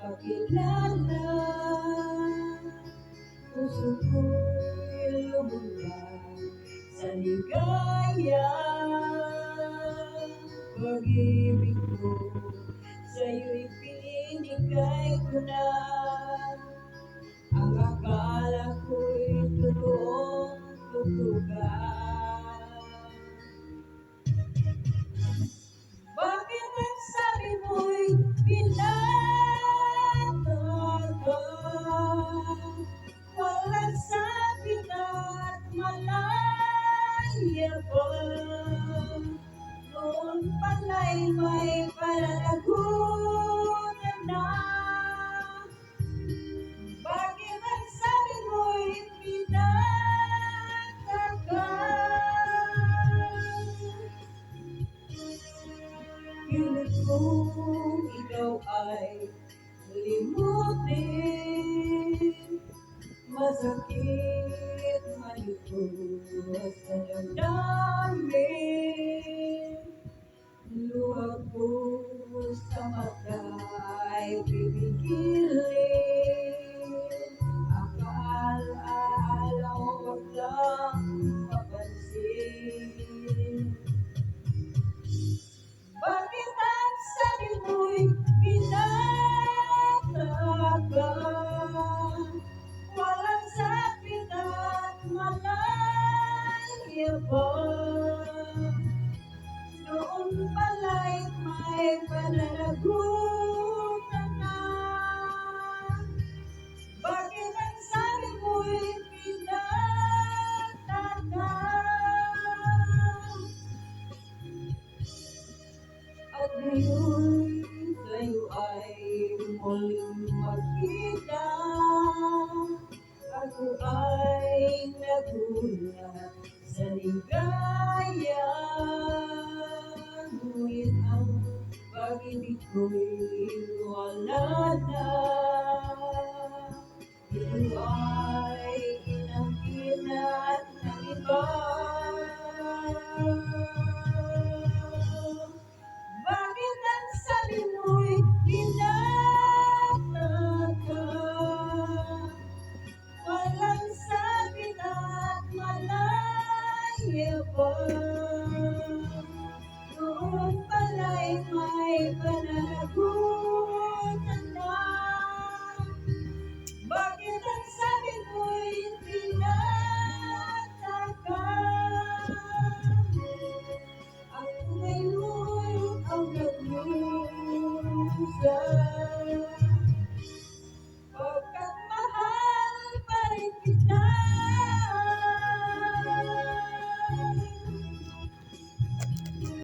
makilala. Puso ko'y lumulad sa ligaya. Pag-ibig ko sa'yo'y binigay ko na. Ang akala ko'y totoong tutugan. Bakit ang sabi mo'y pinatag ka? Walang sakit at malaya pa. Noon pala'y may pananagutan na. Bakit ang sabi mo'y pinatag ka? Pilit kong ikaw ay limutin. Masakit malibos sa damdamin. Luha ko sa mata'y pipigilin. Akala mo wag lang mapansin. Bakit ang sabi mo'y pinatag ka? Walang sakit at malaya pa. Noon pala'y may pananagutan na. Bakit ang sabi mo'y pinatag ka? At ngayon tayo ay muling magkita. Ako ay nagulat sa ligaya. Ngunit ang pag-ibig ko'y wala na.